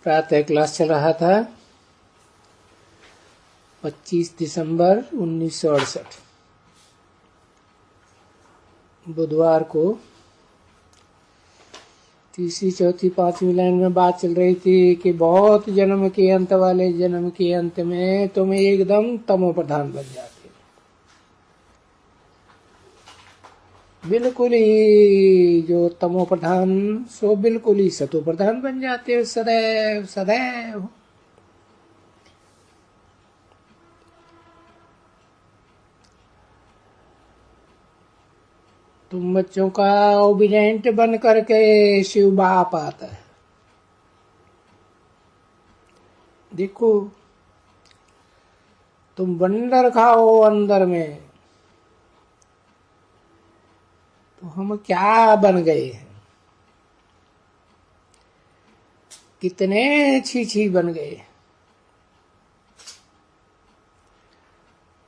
प्रातः क्लास चल रहा था 25 दिसंबर 1968 बुधवार को। तीसरी चौथी पांचवी लाइन में बात चल रही थी कि बहुत जन्म के अंत वाले जन्म के अंत में तुम एकदम तमो प्रधान बन जाते, बिल्कुल ही जो तमो प्रधान सो बिल्कुल ही सतो प्रधान बन जाते हो सदैव सदैव। तुम बच्चों का ओबिडेंट बन करके शिव बाप आता है। देखो तुम बंदर खाओ अंदर में, तो हम क्या बन गए हैं, कितने छी बन गए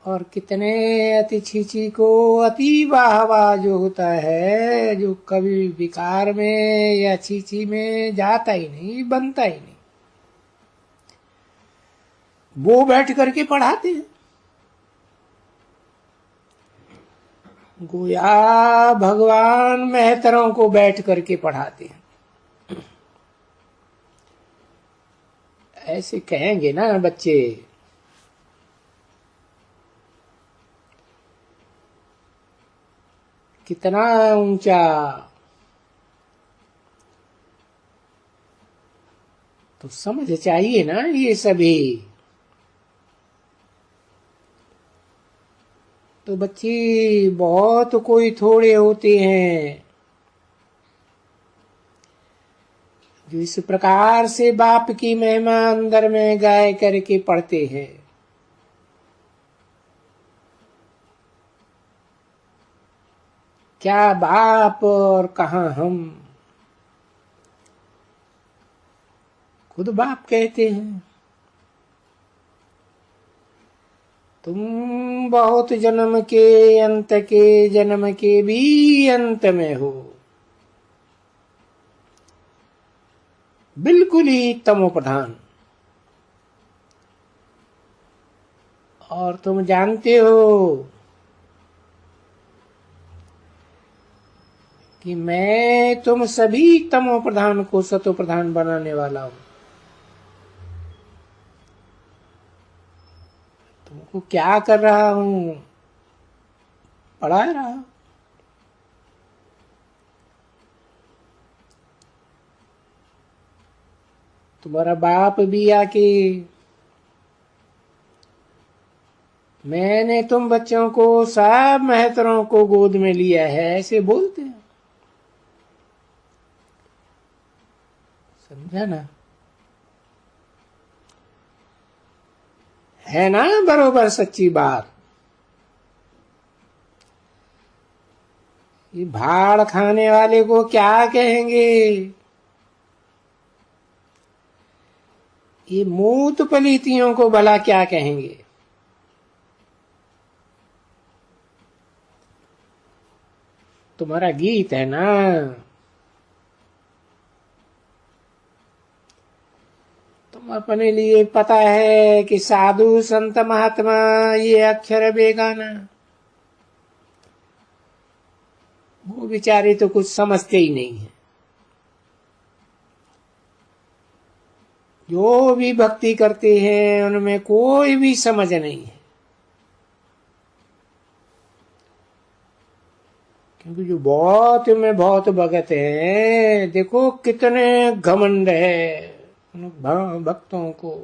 और कितने अति छी को अति वाहवा जो होता है, जो कभी विकार में या छी में जाता ही नहीं, बनता ही नहीं, वो बैठ करके पढ़ाते हैं। गोया भगवान मेहतरों को बैठ करके पढ़ाते हैं। ऐसे कहेंगे ना बच्चे, कितना ऊंचा, तो समझ चाहिए ना ये सभी। तो बच्चे बहुत कोई थोड़े होते हैं जो इस प्रकार से बाप की महिमा अंदर में गाय करके पढ़ते हैं। क्या बाप और कहाँ हम, खुद बाप कहते हैं तुम बहुत जन्म के अंत के जन्म के भी अंत में हो, बिल्कुल ही तमो प्रधान। और तुम जानते हो कि मैं तुम सभी तमो प्रधान को सतो प्रधान बनाने वाला हूं। तुमको क्या कर रहा हूं, पढ़ा रहा। तुम्हारा बाप भी आके मैंने तुम बच्चों को सब मेहतरों को गोद में लिया है ऐसे बोलते हैं। समझा ना, है ना बरोबर सच्ची बात। ये भाड़ खाने वाले को क्या कहेंगे, ये मूत पलीतियों को भला क्या कहेंगे। तुम्हारा गीत है ना, तुम अपने लिए पता है कि साधु संत महात्मा ये अक्षर बेगाना, वो बेचारे तो कुछ समझते ही नहीं है। जो भी भक्ति करते हैं उनमें कोई भी समझ नहीं है, क्योंकि जो बहुत में बहुत भगत है, देखो कितने घमंड है उन भक्तों को।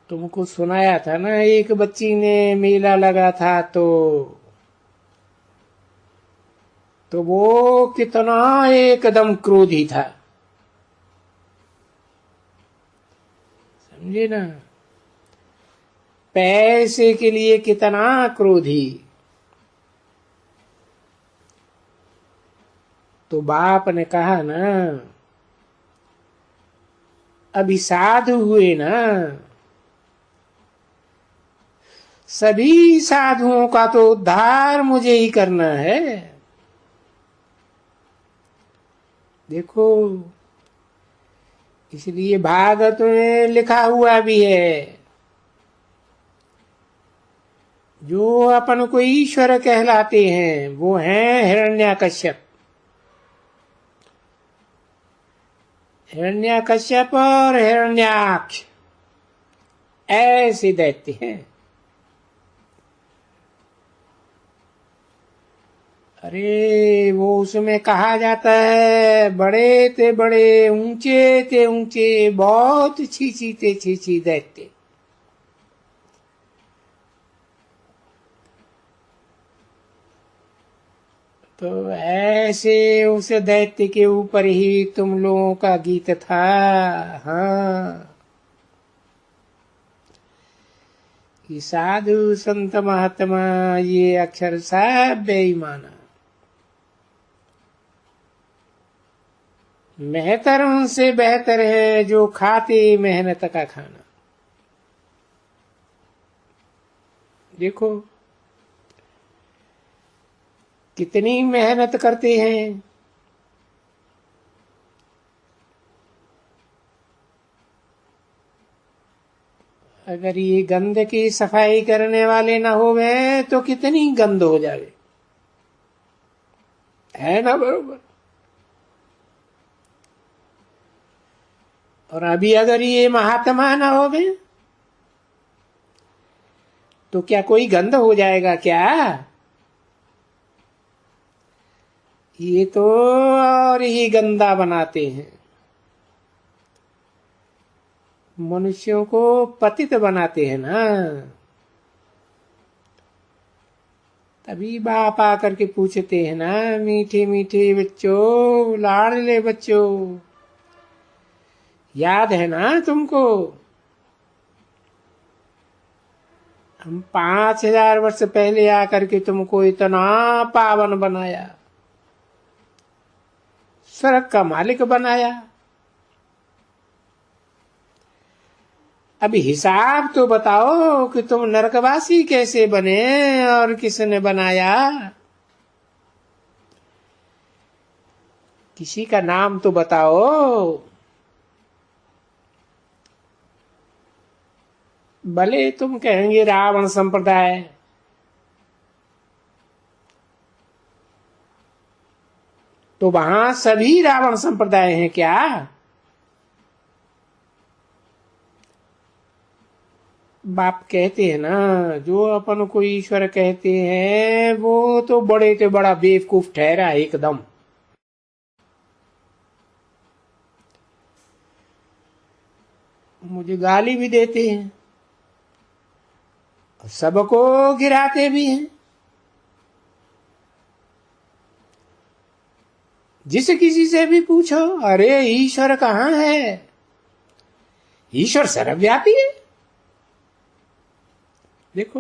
तुमको सुनाया था ना, एक बच्ची ने मेला लगा था तो वो कितना एकदम क्रोधी था, समझे ना, पैसे के लिए कितना क्रोधी। तो बाप ने कहा ना, अभी साधु हुए ना, सभी साधुओं का तो उद्धार मुझे ही करना है। देखो, इसलिए भागवत में लिखा हुआ भी है, जो अपन को ईश्वर कहलाते हैं वो हैं हिरण्याकश्यप। हिरण्याकश्यप और हिरण्याक्ष ऐसे दैत्य हैं। अरे वो उसमें कहा जाता है, बड़े थे बड़े, ऊंचे थे ऊंचे, बहुत छीछी थे छीछी दैत्य। तो ऐसे उस दैत्य के ऊपर ही तुम लोगों का गीत था। हाँ, कि साधु संत महात्मा ये अक्षर सब बेईमाना, मेहतर उनसे बेहतर है जो खाते मेहनत का खाना। देखो कितनी मेहनत करते हैं। अगर ये गंद की सफाई करने वाले ना होवे तो कितनी गंद हो जावे, है ना बरोबर। और अभी अगर ये महात्मा ना होवे तो क्या कोई गंद हो जाएगा क्या? ये तो और ही गंदा बनाते हैं, मनुष्यों को पतित बनाते हैं ना। तभी बाप आकर के पूछते हैं ना, मीठे मीठे बच्चों, लाडले बच्चों, याद है ना तुमको, हम 5000 वर्ष पहले आकर के तुमको इतना पावन बनाया, स्वर्ग का मालिक बनाया। अभी हिसाब तो बताओ कि तुम नरकवासी कैसे बने और किसने बनाया? किसी का नाम तो बताओ। भले तुम कहेंगे रावण संप्रदाय, तो वहां सभी रावण संप्रदाय हैं क्या? बाप कहते हैं ना, जो अपन को ईश्वर कहते हैं वो तो बड़े से बड़ा बेवकूफ ठहरा एकदम। मुझे गाली भी देते हैं, सबको गिराते भी हैं। जिस किसी से भी पूछो, अरे ईश्वर कहाँ है? ईश्वर सर्वव्यापी है। देखो,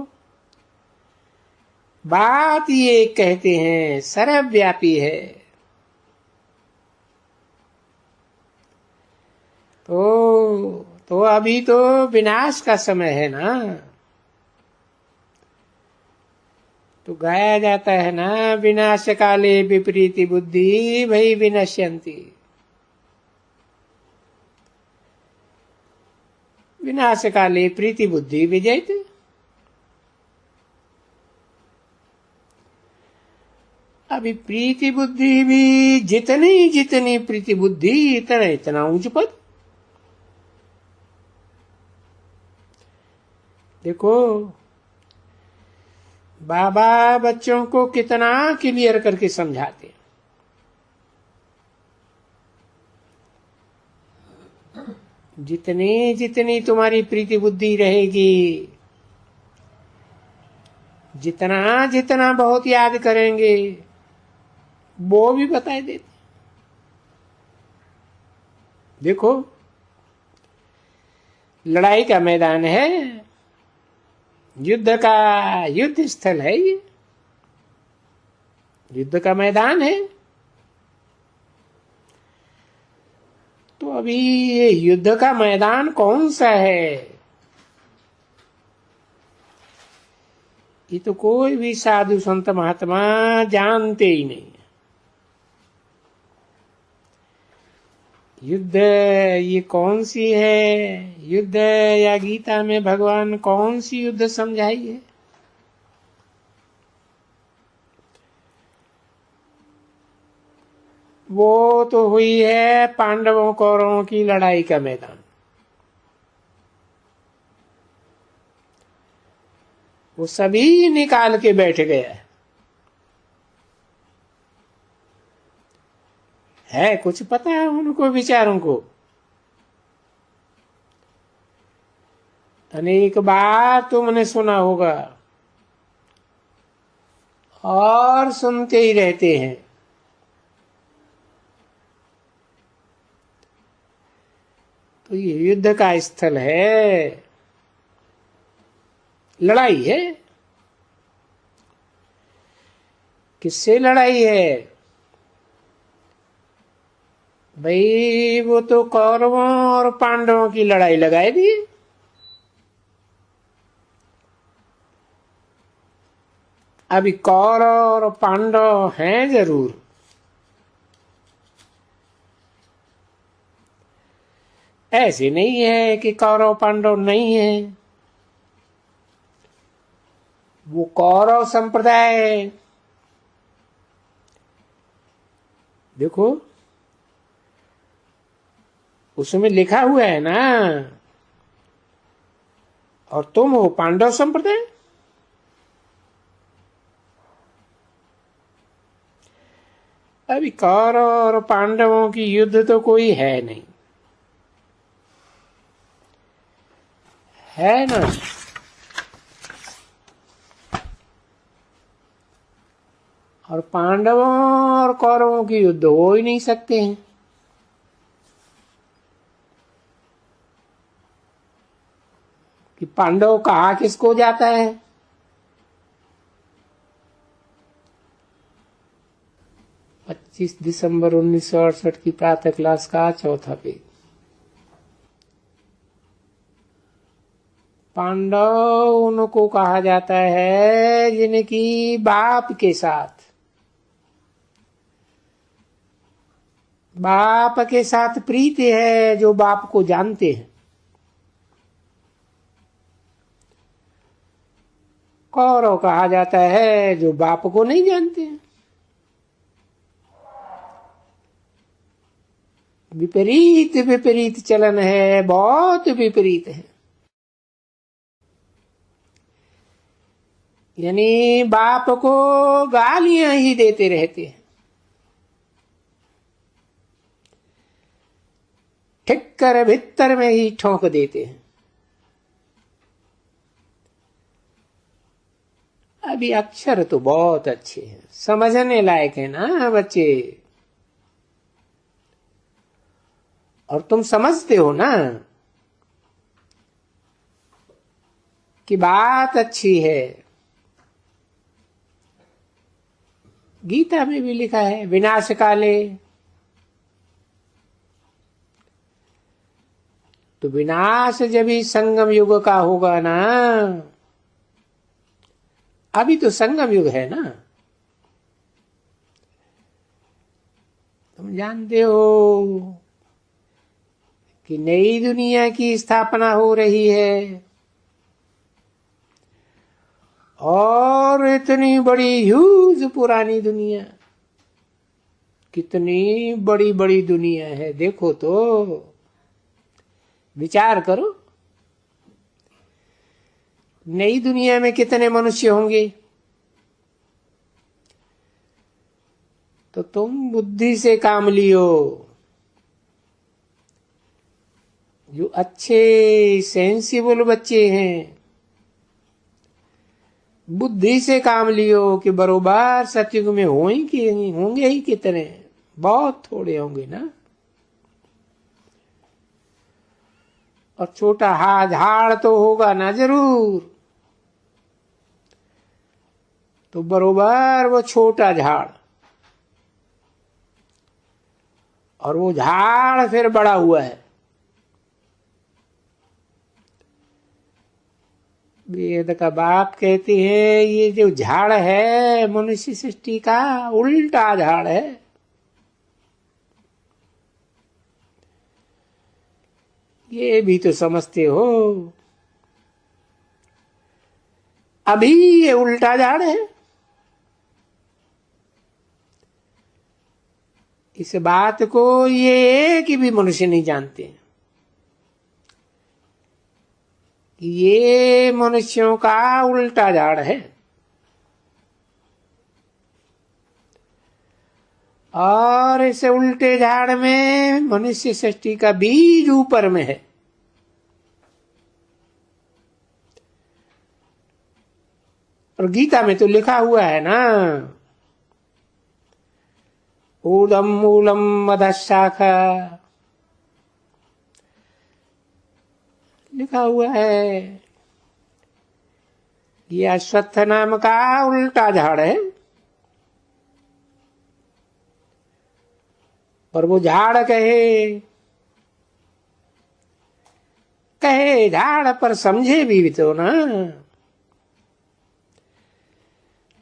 बात ये कहते हैं सर्वव्यापी है, तो अभी तो विनाश का समय है ना। तो गाया जाता है ना, विनाश काले विपरीति बुद्धि भई विनश्यन्ति। विनाश काले प्रीति बुद्धि विजयते। अभी प्रीति बुद्धि भी जितनी जितनी प्रीति बुद्धि इतना इतना ऊंच पद। देखो बाबा बच्चों को कितना क्लियर करके समझाते। जितनी जितनी तुम्हारी प्रीति बुद्धि रहेगी, जितना जितना बहुत याद करेंगे, वो भी बताए देते। देखो लड़ाई का मैदान है, युद्ध का युद्ध स्थल है, ये युद्ध का मैदान है। तो अभी ये युद्ध का मैदान कौन सा है? ये तो कोई भी साधु संत महात्मा जानते ही नहीं। युद्ध ये कौन सी है युद्ध, या गीता में भगवान कौन सी युद्ध समझाई है? वो तो हुई है पांडवों कौरवों की लड़ाई का मैदान। वो सभी निकाल के बैठ गया है कुछ पता है उनको विचारों को? अनेक बार तुमने सुना होगा और सुनते ही रहते हैं। तो ये युद्ध का स्थल है, लड़ाई है। किससे लड़ाई है भाई? वो तो कौरवों और पांडवों की लड़ाई लगाई दी। अभी कौरव और पांडव हैं जरूर, ऐसे नहीं है कि कौरव पांडव नहीं है। वो कौरव संप्रदाय है। देखो उसमें लिखा हुआ है ना, और तुम हो पांडव संप्रदाय। अभी कौरव और पांडवों की युद्ध तो कोई है नहीं, है ना? और पांडवों और कौरवों की युद्ध हो ही नहीं सकते हैं। कि पांडव कहा किसको जाता है? 25 दिसंबर 1968 की प्रातः क्लास का चौथा पेज। पांडव उनको कहा जाता है जिनकी बाप के साथ प्रीति है, जो बाप को जानते हैं। कौरव कहा जाता है जो बाप को नहीं जानते हैं। विपरीत विपरीत चलन है, बहुत विपरीत है। यानी बाप को गालियां ही देते रहते हैं, ठिक्कर भीतर में ही ठोंक देते हैं। अभी अक्षर तो बहुत अच्छे हैं, समझने लायक है ना बच्चे। और तुम समझते हो ना कि बात अच्छी है। गीता में भी लिखा है विनाश काले। तो विनाश जब ही संगम युग का होगा ना, अभी तो संगम युग है ना। तुम जानते हो कि नई दुनिया की स्थापना हो रही है, और इतनी बड़ी ह्यूज पुरानी दुनिया, कितनी बड़ी बड़ी दुनिया है। देखो तो विचार करो, नई दुनिया में कितने मनुष्य होंगे। तो तुम बुद्धि से काम लियो। जो अच्छे सेंसिबल बच्चे हैं, बुद्धि से काम लियो कि बरोबर सतयुग में होंगे ही कितने, बहुत थोड़े होंगे ना। और छोटा झाड़ तो होगा ना जरूर। तो बरोबर वो छोटा झाड़, और वो झाड़ फिर बड़ा हुआ है। वेद का बाप कहते हैं ये जो झाड़ है मनुष्य सृष्टि का उल्टा झाड़ है। ये भी तो समझते हो। अभी ये उल्टा झाड़ है। इस बात को ये कि भी मनुष्य नहीं जानते कि ये मनुष्यों का उल्टा झाड़ है, और इस उल्टे झाड़ में मनुष्य सृष्टि का बीज ऊपर में है। और गीता में तो लिखा हुआ है ना, ऊर्ध्वं मूलम अधः शाखा, लिखा हुआ है। ये अश्वत्थ नाम का उल्टा झाड़ है, और वो झाड़ कहे कहे झाड़ पर समझे भी तो ना,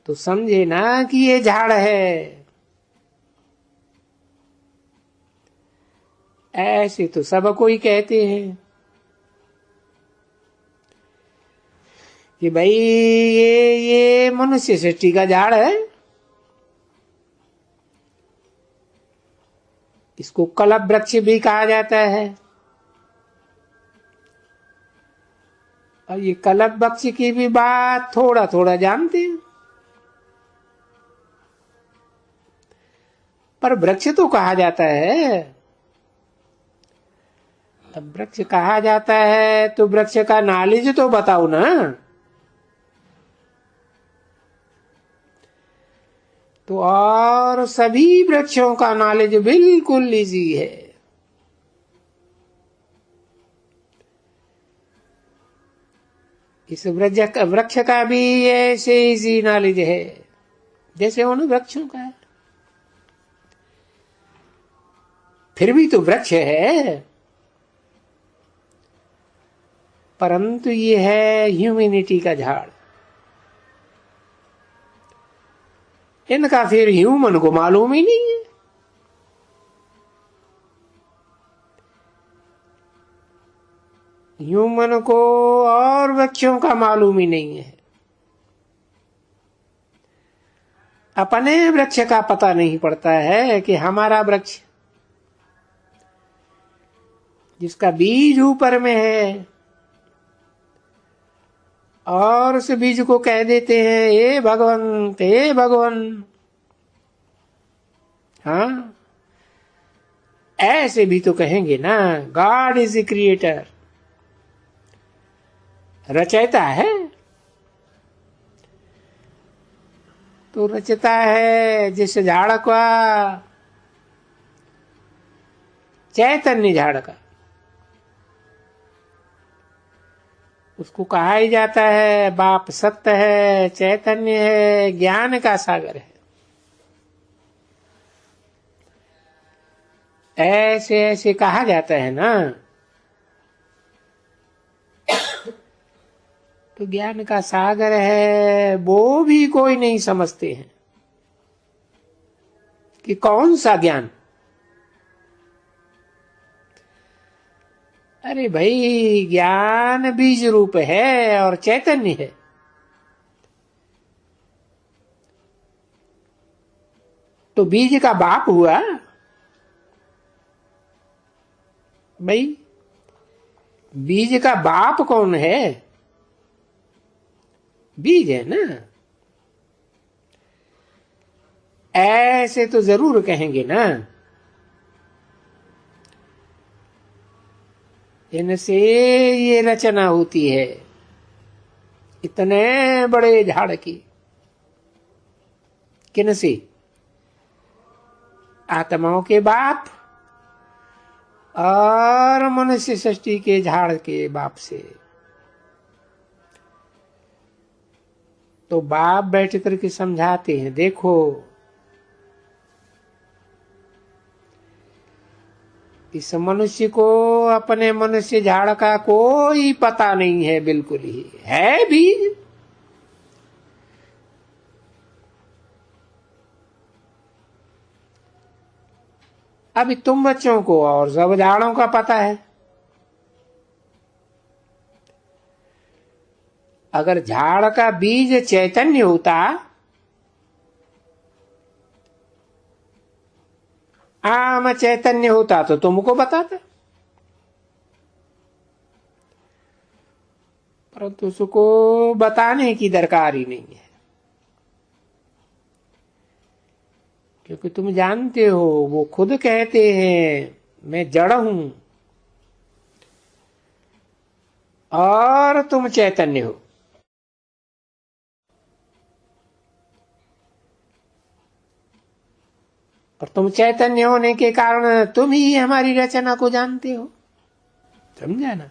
तो समझे ना कि ये झाड़ है। ऐसे तो सब कोई कहते हैं कि भाई ये मनुष्य सृष्टि का झाड़ है, इसको कलप वृक्ष भी कहा जाता है। और ये कलप वृक्ष की भी बात थोड़ा थोड़ा जानते हैं, पर वृक्ष तो कहा जाता है। अब वृक्ष कहा जाता है तो वृक्ष का नॉलेज तो बताओ ना। तो और सभी वृक्षों का नॉलेज बिल्कुल इजी है। इस वृक्ष का भी ऐसे इजी नॉलेज है जैसे उन वृक्षों का है। फिर भी तो वृक्ष है, परंतु ये है ह्यूमैनिटी का झाड़। इनका फिर ह्यूमन को मालूम ही नहीं है। ह्यूमन को और वृक्षों का मालूम ही नहीं है। अपने वृक्ष का पता नहीं पड़ता है कि हमारा वृक्ष जिसका बीज ऊपर में है, और उस बीज को कह देते हैं हे भगवंत हे भगवान। हाँ, ऐसे भी तो कहेंगे ना, गॉड इज ए क्रिएटर, रचयिता है। तो रचता है जिस झाड़ का, चैतन्य झाड़ का, उसको कहा ही जाता है बाप सत्य है, चैतन्य है, ज्ञान का सागर है। ऐसे ऐसे कहा जाता है ना। तो ज्ञान का सागर है, वो भी कोई नहीं समझते हैं कि कौन सा ज्ञान। अरे भाई, ज्ञान बीज रूप है और चैतन्य है। तो बीज का बाप हुआ भाई, बीज का बाप कौन है? बीज है ना। ऐसे तो जरूर कहेंगे ना, इनसे ये रचना होती है इतने बड़े झाड़ की। किनसे? आत्माओं के बाप और मनुष्य सृष्टि के झाड़ के बाप से। तो बाप बैठ करके समझाते हैं, देखो इस मनुष्य को अपने मनुष्य झाड़ का कोई पता नहीं है, बिल्कुल ही है बीज। अभी तुम बच्चों को और सब झाड़ों का पता है। अगर झाड़ का बीज चैतन्य होता, आम चैतन्य होता तो तुमको बताता, परंतु उसको बताने की दरकार ही नहीं है, क्योंकि तुम जानते हो वो खुद कहते हैं मैं जड़ हूं और तुम चैतन्य हो। और तुम चैतन्य होने के कारण तुम ही हमारी रचना को जानते हो, समझा ना।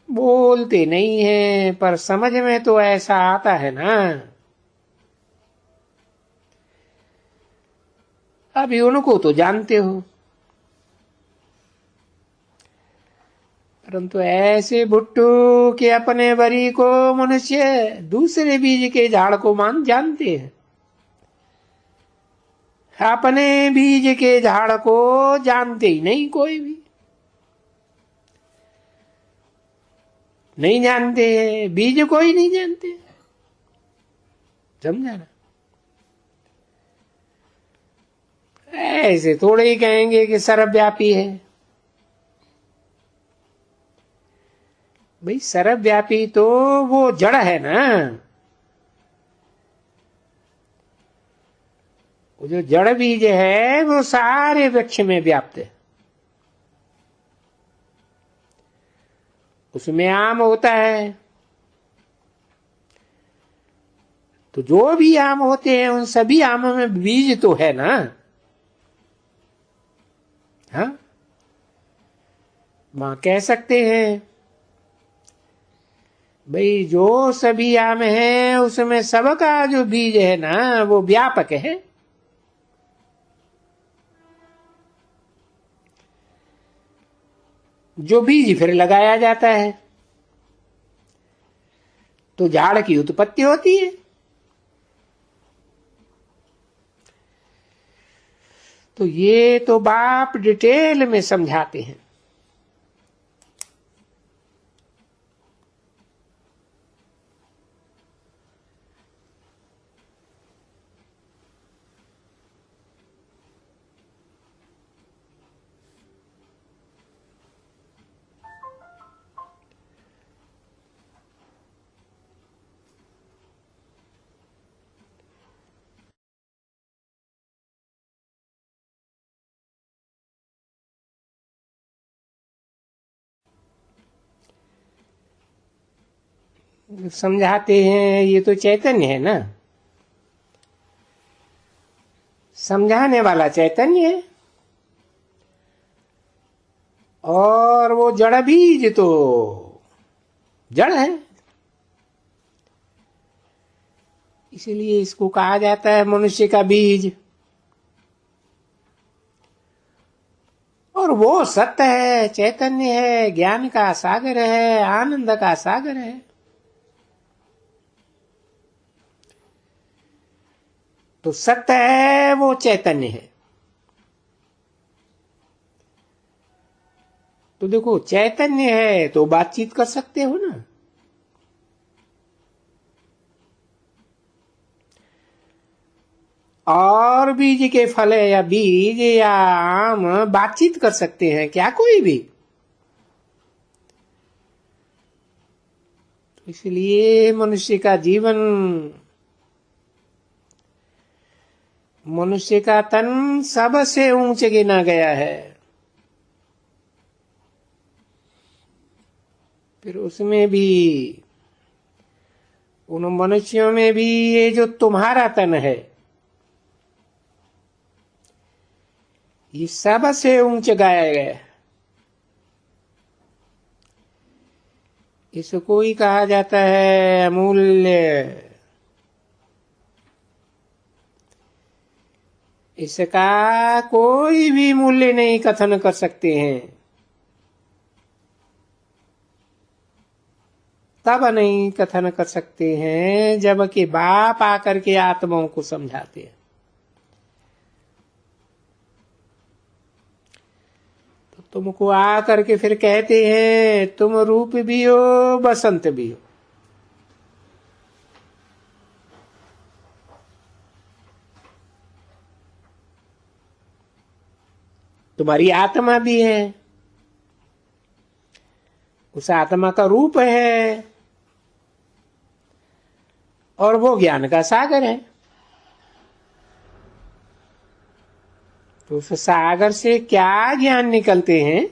बोलते नहीं है पर समझ में तो ऐसा आता है ना। अभी उनको तो जानते हो, परंतु ऐसे भुट्टू के अपने बरी को मनुष्य दूसरे बीज के झाड़ को मान जानते हैं, अपने बीज के झाड़ को जानते ही नहीं, कोई भी नहीं जानते, बीज को ही नहीं जानते, समझा ना। ऐसे थोड़े ही कहेंगे कि सर्वव्यापी है। भाई सर्वव्यापी तो वो जड़ है ना, वो जो जड़ बीज है वो सारे वृक्ष में व्याप्त है। उसमें आम होता है, तो जो भी आम होते हैं उन सभी आमों में बीज तो है ना। हाँ, मां कह सकते हैं भाई जो सभी आम है उसमें सबका जो बीज है ना वो व्यापक है। जो बीज फिर लगाया जाता है तो झाड़ की उत्पत्ति होती है। तो ये तो बाप डिटेल में समझाते हैं। समझाते हैं ये तो चैतन्य है ना, समझाने वाला चैतन्य है, और वो जड़ बीज तो जड़ है, इसलिए इसको कहा जाता है मनुष्य का बीज। और वो सत्य है, चैतन्य है, ज्ञान का सागर है, आनंद का सागर है। तो सत्य है वो चैतन्य है। तो देखो चैतन्य है तो बातचीत कर सकते हो ना। और बीज के फल या बीज या आम बातचीत कर सकते हैं क्या, कोई भी। इसलिए मनुष्य का जीवन, मनुष्य का तन सबसे ऊंचे गिना गया है। फिर उसमें भी, उन मनुष्यों में भी ये जो तुम्हारा तन है ये सबसे ऊंचे गाया गया है। इसको ही कहा जाता है अमूल्य। इसका कोई भी मूल्य नहीं कथन कर सकते हैं, तब नहीं कथन कर सकते हैं जबकि बाप आकर के आत्माओं को समझाते हैं। तो तुमको आ करके फिर कहते हैं तुम रूप भी हो बसंत भी हो। तुम्हारी आत्मा भी है, उस आत्मा का रूप है और वो ज्ञान का सागर है। तो उस सागर से क्या ज्ञान निकलते हैं,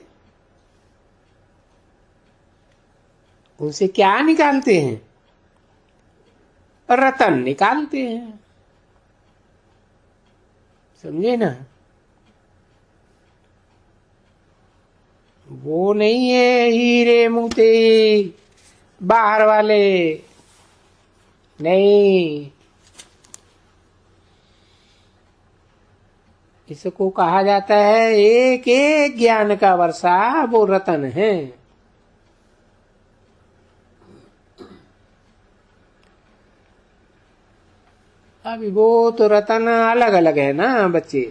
उनसे क्या निकालते हैं? रतन निकालते हैं। समझे ना? वो नहीं है हीरे मोती बाहर वाले, नहीं। इसको कहा जाता है एक एक ज्ञान का वर्षा, वो रतन है। अभी वो तो रतन अलग अलग है ना बच्चे।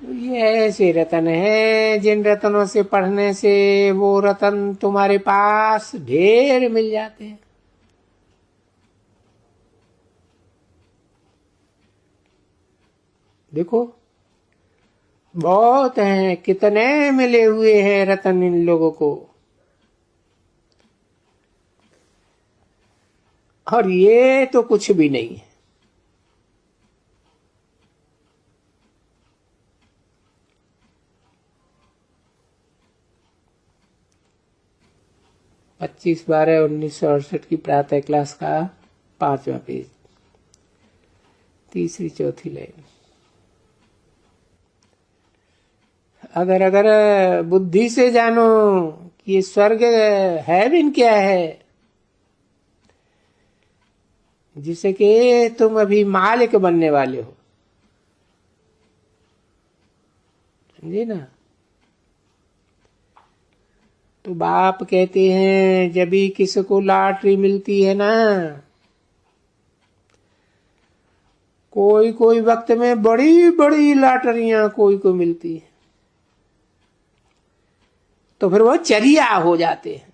ये ऐसे रतन है जिन रतनों से पढ़ने से वो रतन तुम्हारे पास ढेर मिल जाते हैं। देखो बहुत हैं, कितने मिले हुए हैं रतन इन लोगों को, और ये तो कुछ भी नहीं है। पच्चीस 12/1968 की प्रातः क्लास का 5वां पेज, तीसरी चौथी लाइन। अगर अगर बुद्धि से जानो कि ये स्वर्ग है भी क्या है, जिसे कि तुम अभी मालिक बनने वाले हो, समझे ना? तो बाप कहते हैं जब भी किसी को लॉटरी मिलती है ना, कोई कोई वक्त में बड़ी बड़ी लॉटरियां कोई को मिलती है, तो फिर वो चरिया हो जाते हैं।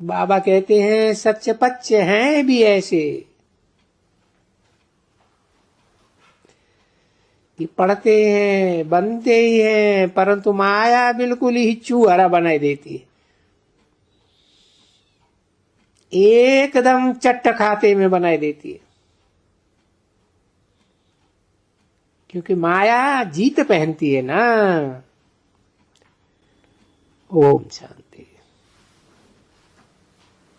तो बाबा कहते हैं सच्च पच्च हैं भी ऐसे कि पढ़ते हैं बनते ही हैं, परंतु माया बिल्कुल ही चूहरा बनाई देती है, एकदम चट्ट खाते में बनाई देती है। क्योंकि माया जीत पहनती है ना। ओम शांति।